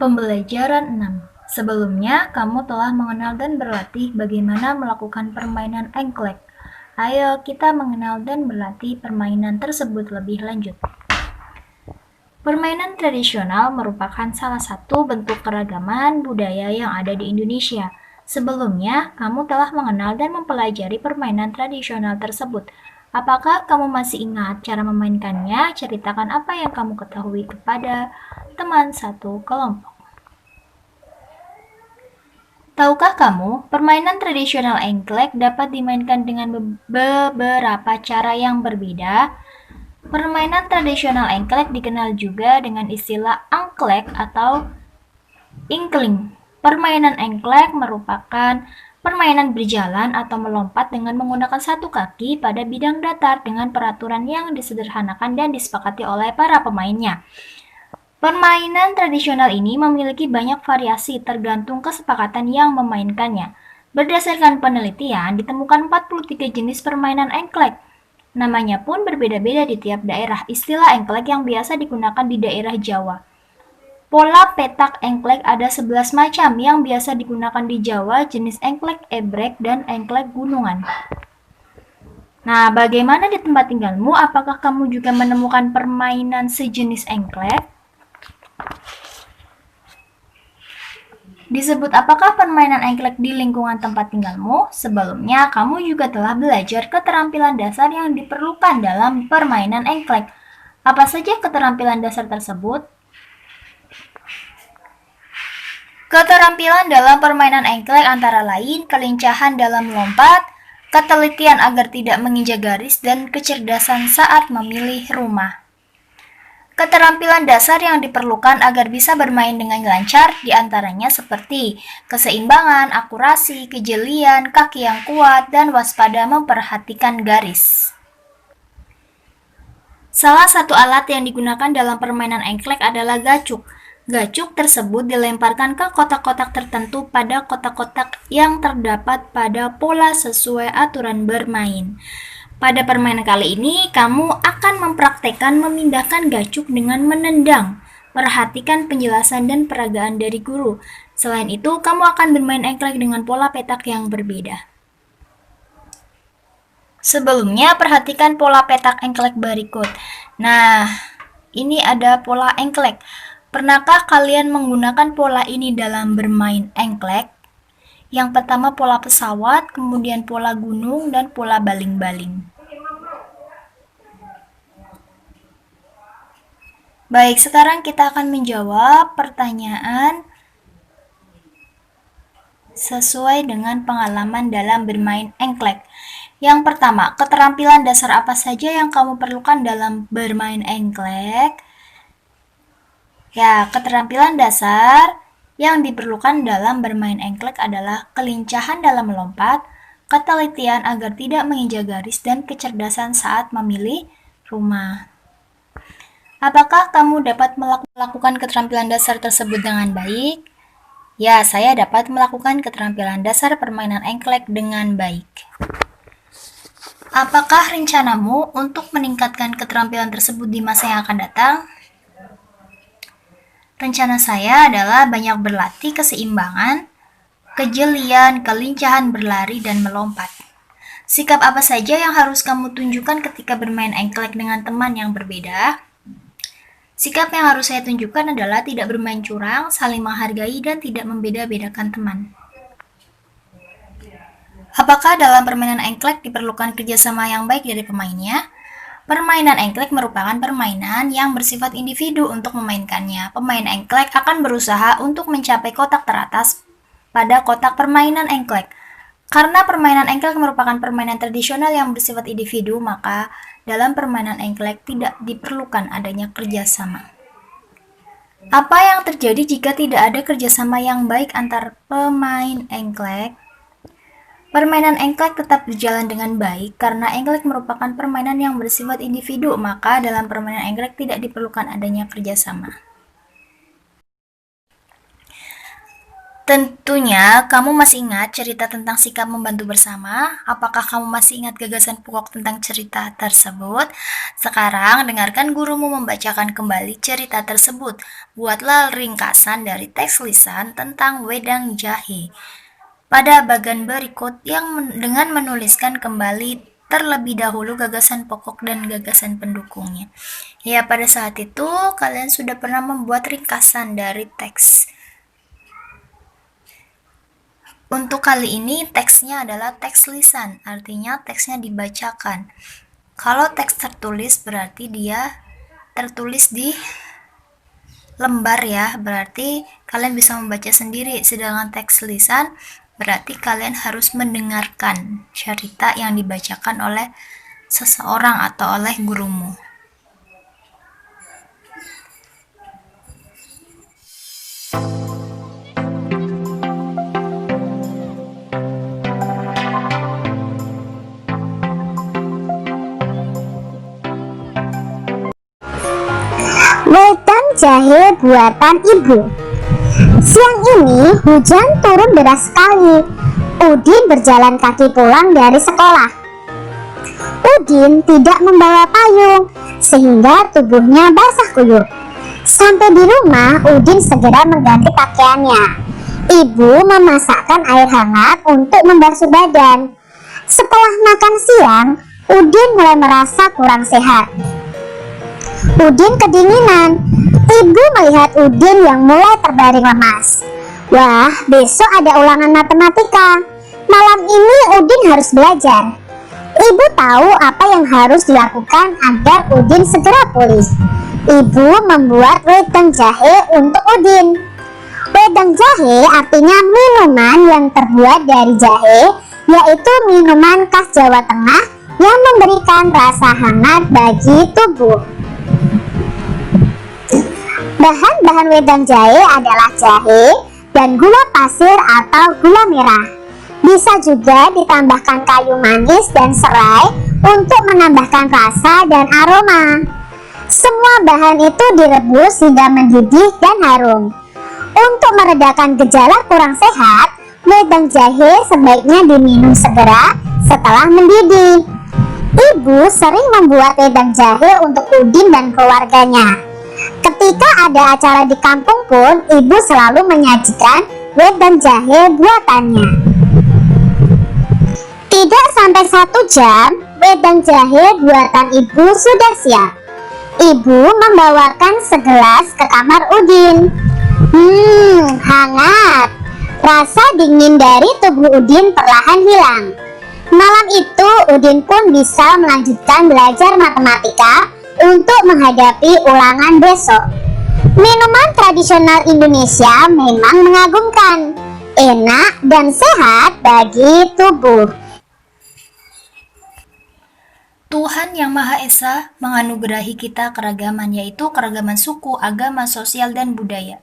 Pembelajaran 6. Sebelumnya, kamu telah mengenal dan berlatih bagaimana melakukan permainan engklek. Ayo kita mengenal dan berlatih permainan tersebut lebih lanjut. Permainan tradisional merupakan salah satu bentuk keragaman budaya yang ada di Indonesia. Sebelumnya, kamu telah mengenal dan mempelajari permainan tradisional tersebut. Apakah kamu masih ingat cara memainkannya? Ceritakan apa yang kamu ketahui kepada teman satu kelompok. Tahukah kamu, permainan tradisional engklek dapat dimainkan dengan beberapa cara yang berbeda. Permainan tradisional engklek dikenal juga dengan istilah angklek atau inkling. Permainan engklek merupakan permainan berjalan atau melompat dengan menggunakan satu kaki pada bidang datar dengan peraturan yang disederhanakan dan disepakati oleh para pemainnya. Permainan tradisional ini memiliki banyak variasi tergantung kesepakatan yang memainkannya. Berdasarkan penelitian, ditemukan 43 jenis permainan engklek. Namanya pun berbeda-beda di tiap daerah. Istilah engklek yang biasa digunakan di daerah Jawa. Pola petak engklek ada 11 macam yang biasa digunakan di Jawa, jenis engklek ebrek dan engklek gunungan. Nah, bagaimana di tempat tinggalmu? Apakah kamu juga menemukan permainan sejenis engklek? Disebut apakah permainan engklek di lingkungan tempat tinggalmu? Sebelumnya, kamu juga telah belajar keterampilan dasar yang diperlukan dalam permainan engklek. Apa saja keterampilan dasar tersebut? Keterampilan dalam permainan engklek antara lain kelincahan dalam melompat, ketelitian agar tidak menginjak garis, dan kecerdasan saat memilih rumah. Keterampilan dasar yang diperlukan agar bisa bermain dengan lancar diantaranya seperti keseimbangan, akurasi, kejelian, kaki yang kuat, dan waspada memperhatikan garis. Salah satu alat yang digunakan dalam permainan engklek adalah gacuk. Gacuk tersebut dilemparkan ke kotak-kotak tertentu pada kotak-kotak yang terdapat pada pola sesuai aturan bermain. Pada permainan kali ini, kamu akan mempraktekkan memindahkan gacuk dengan menendang. Perhatikan penjelasan dan peragaan dari guru. Selain itu, kamu akan bermain engklek dengan pola petak yang berbeda. Sebelumnya, perhatikan pola petak engklek berikut. Nah, ini ada pola engklek. Pernahkah kalian menggunakan pola ini dalam bermain engklek? Yang pertama pola pesawat, kemudian pola gunung, dan pola baling-baling. Baik, sekarang kita akan menjawab pertanyaan sesuai dengan pengalaman dalam bermain engklek. Yang pertama, keterampilan dasar apa saja yang kamu perlukan dalam bermain engklek? Ya, keterampilan dasar yang diperlukan dalam bermain engklek adalah kelincahan dalam melompat, ketelitian agar tidak menginjak garis, dan kecerdasan saat memilih rumah. Apakah kamu dapat melakukan keterampilan dasar tersebut dengan baik? Ya, saya dapat melakukan keterampilan dasar permainan engklek dengan baik. Apakah rencanamu untuk meningkatkan keterampilan tersebut di masa yang akan datang? Rencana saya adalah banyak berlatih keseimbangan, kejelian, kelincahan berlari, dan melompat. Sikap apa saja yang harus kamu tunjukkan ketika bermain engklek dengan teman yang berbeda? Sikap yang harus saya tunjukkan adalah tidak bermain curang, saling menghargai, dan tidak membeda-bedakan teman. Apakah dalam permainan engklek diperlukan kerjasama yang baik dari pemainnya? Permainan engklek merupakan permainan yang bersifat individu untuk memainkannya. Pemain engklek akan berusaha untuk mencapai kotak teratas pada kotak permainan engklek. Karena permainan engklek merupakan permainan tradisional yang bersifat individu, maka dalam permainan engklek tidak diperlukan adanya kerjasama. Apa yang terjadi jika tidak ada kerjasama yang baik antar pemain engklek? Permainan engklek tetap berjalan dengan baik karena engklek merupakan permainan yang bersifat individu, maka dalam permainan engklek tidak diperlukan adanya kerjasama. Tentunya kamu masih ingat cerita tentang sikap membantu bersama? Apakah kamu masih ingat gagasan pokok tentang cerita tersebut? Sekarang dengarkan gurumu membacakan kembali cerita tersebut. Buatlah ringkasan dari teks lisan tentang wedang jahe. Pada bagian berikut dengan menuliskan kembali terlebih dahulu gagasan pokok dan gagasan pendukungnya. Ya, pada saat itu kalian sudah pernah membuat ringkasan dari teks. Untuk kali ini teksnya adalah teks lisan, artinya teksnya dibacakan. Kalau teks tertulis berarti dia tertulis di lembar ya, berarti kalian bisa membaca sendiri. Sedangkan teks lisan berarti kalian harus mendengarkan cerita yang dibacakan oleh seseorang atau oleh gurumu. Wedang jahe buatan ibu. Siang ini hujan turun deras sekali. Udin berjalan kaki pulang dari sekolah. Udin tidak membawa payung sehingga tubuhnya basah kuyup. Sampai di rumah, Udin segera mengganti pakaiannya. Ibu memasakkan air hangat untuk membasuh badan. Setelah makan siang, Udin mulai merasa kurang sehat. Udin kedinginan. Ibu melihat Udin yang mulai terbaring lemas. Wah, besok ada ulangan matematika. Malam ini Udin harus belajar. Ibu tahu apa yang harus dilakukan agar Udin segera pulih. Ibu membuat wedang jahe untuk Udin. Wedang jahe artinya minuman yang terbuat dari jahe, yaitu minuman khas Jawa Tengah yang memberikan rasa hangat bagi tubuh. Bahan-bahan wedang jahe adalah jahe dan gula pasir atau gula merah. Bisa juga ditambahkan kayu manis dan serai untuk menambahkan rasa dan aroma. Semua bahan itu direbus hingga mendidih dan harum. Untuk meredakan gejala kurang sehat, wedang jahe sebaiknya diminum segera setelah mendidih. Ibu sering membuat wedang jahe untuk Udin dan keluarganya. Ketika ada acara di kampung pun, ibu selalu menyajikan wedang jahe buatannya. Tidak sampai 1 jam, wedang jahe buatan ibu sudah siap. Ibu membawakan segelas ke kamar Udin. Hangat. Rasa dingin dari tubuh Udin perlahan hilang. Malam itu Udin pun bisa melanjutkan belajar matematika untuk menghadapi ulangan besok. Minuman tradisional Indonesia memang mengagumkan, enak dan sehat bagi tubuh. Tuhan Yang Maha Esa menganugerahi kita keragaman, yaitu keragaman suku, agama, sosial, dan budaya,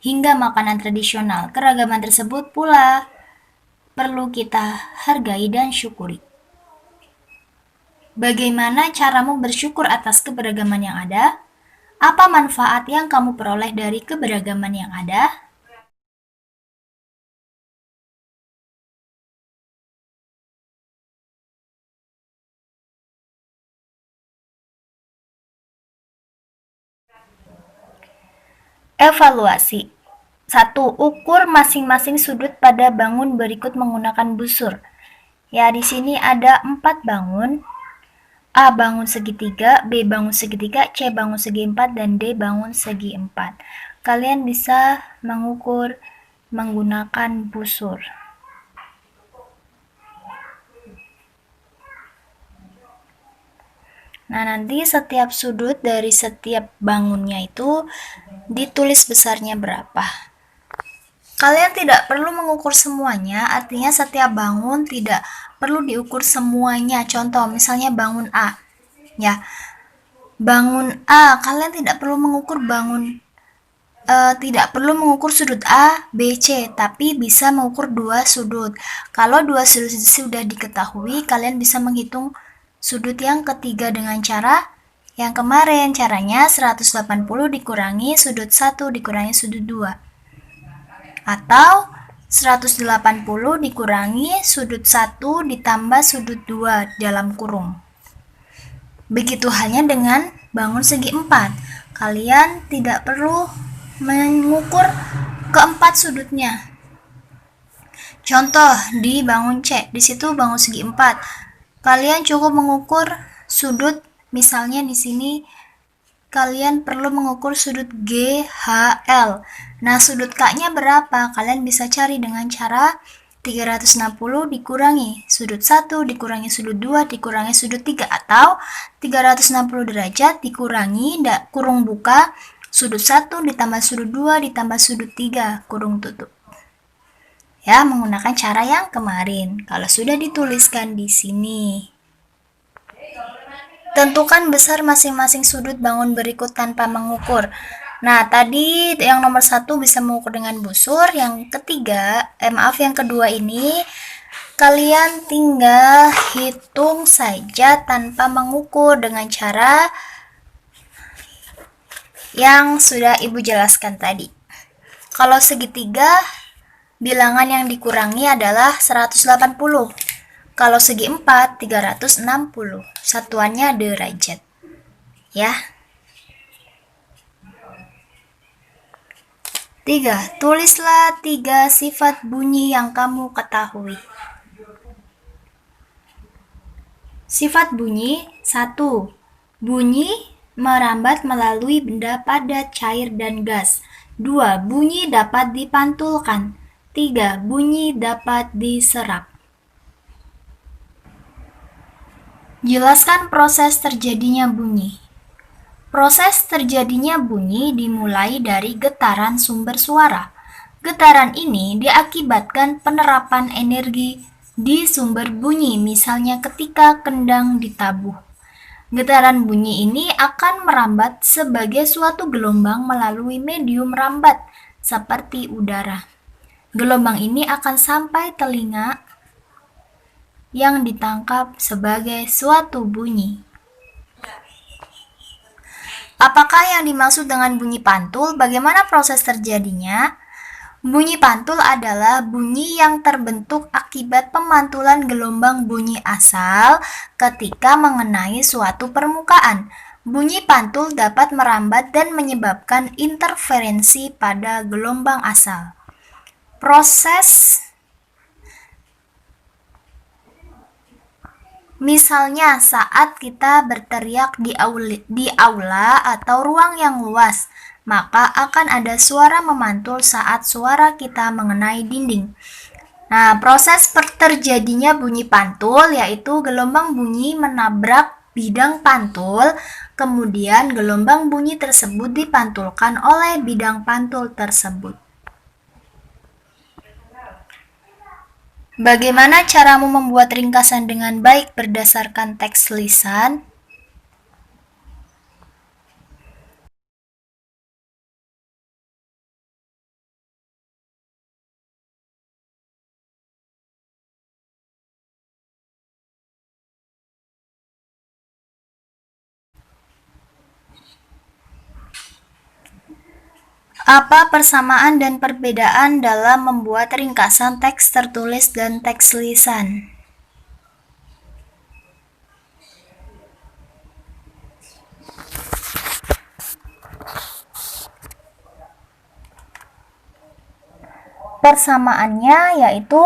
hingga makanan tradisional. Keragaman tersebut pula perlu kita hargai dan syukuri. Bagaimana caramu bersyukur atas keberagaman yang ada? Apa manfaat yang kamu peroleh dari keberagaman yang ada? Evaluasi. 1. Ukur masing-masing sudut pada bangun berikut menggunakan busur. Ya, di sini ada 4 bangun. A bangun segitiga, B bangun segitiga, C bangun segi 4, dan D bangun segi 4. Kalian bisa mengukur menggunakan busur. Nah, nanti setiap sudut dari setiap bangunnya itu ditulis besarnya berapa. Kalian tidak perlu mengukur semuanya, artinya setiap bangun tidak perlu diukur semuanya. Contoh, misalnya bangun A. Ya, bangun A, kalian tidak perlu mengukur tidak perlu mengukur sudut A, B, C, tapi bisa mengukur 2 sudut. Kalau 2 sudut sudah diketahui, kalian bisa menghitung sudut yang ketiga dengan cara yang kemarin. Caranya 180 dikurangi sudut 1 dikurangi sudut 2. Atau 180 dikurangi sudut 1 ditambah sudut 2 dalam kurung. Begitu halnya dengan bangun segi 4. Kalian tidak perlu mengukur keempat sudutnya. Contoh di bangun C, di situ bangun segi 4. Kalian cukup mengukur sudut, misalnya di sini kalian perlu mengukur sudut GHL. Nah, sudut K-nya berapa? Kalian bisa cari dengan cara 360 dikurangi sudut 1 dikurangi sudut 2 dikurangi sudut 3, atau 360 derajat dikurangi kurung buka sudut 1 ditambah sudut 2 ditambah sudut 3 kurung tutup. Ya, menggunakan cara yang kemarin. Kalau sudah dituliskan di sini. Tentukan besar masing-masing sudut bangun berikut tanpa mengukur. Nah, tadi yang nomor 1 bisa mengukur dengan busur. Yang kedua ini kalian tinggal hitung saja tanpa mengukur dengan cara yang sudah Ibu jelaskan tadi. Kalau segitiga, bilangan yang dikurangi adalah 180. Kalau segi 4, 360. Satuannya derajat. Ya. 3. Tulislah 3 sifat bunyi yang kamu ketahui. Sifat bunyi 1. Bunyi merambat melalui benda padat, cair, dan gas. 2. Bunyi dapat dipantulkan. 3. Bunyi dapat diserap. Jelaskan proses terjadinya bunyi. Proses terjadinya bunyi dimulai dari getaran sumber suara. Getaran ini diakibatkan penerapan energi di sumber bunyi, misalnya ketika kendang ditabuh. Getaran bunyi ini akan merambat sebagai suatu gelombang melalui medium rambat, seperti udara. Gelombang ini akan sampai telinga yang ditangkap sebagai suatu bunyi. Apakah yang dimaksud dengan bunyi pantul? Bagaimana proses terjadinya? Bunyi pantul adalah bunyi yang terbentuk akibat pemantulan gelombang bunyi asal ketika mengenai suatu permukaan. Bunyi pantul dapat merambat dan menyebabkan interferensi pada gelombang asal. Proses misalnya saat kita berteriak di aula atau ruang yang luas, maka akan ada suara memantul saat suara kita mengenai dinding. Nah, proses terjadinya bunyi pantul yaitu gelombang bunyi menabrak bidang pantul, kemudian gelombang bunyi tersebut dipantulkan oleh bidang pantul tersebut. Bagaimana caramu membuat ringkasan dengan baik berdasarkan teks lisan? Apa persamaan dan perbedaan dalam membuat ringkasan teks tertulis dan teks lisan? Persamaannya yaitu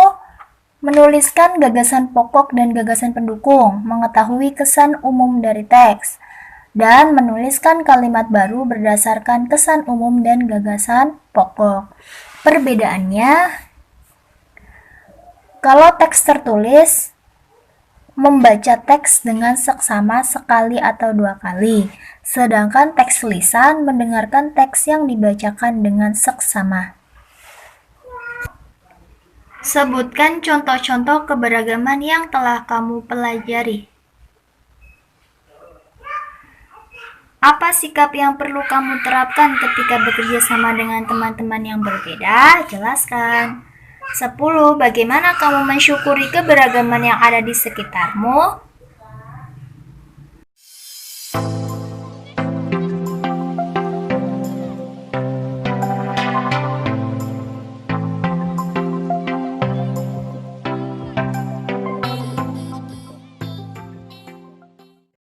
menuliskan gagasan pokok dan gagasan pendukung, mengetahui kesan umum dari teks, dan menuliskan kalimat baru berdasarkan kesan umum dan gagasan pokok. Perbedaannya, kalau teks tertulis membaca teks dengan seksama sekali atau 2 kali, sedangkan teks lisan mendengarkan teks yang dibacakan dengan seksama. Sebutkan contoh-contoh keberagaman yang telah kamu pelajari. Apa sikap yang perlu kamu terapkan ketika bekerja sama dengan teman-teman yang berbeda? Jelaskan. 10. Bagaimana kamu mensyukuri keberagaman yang ada di sekitarmu?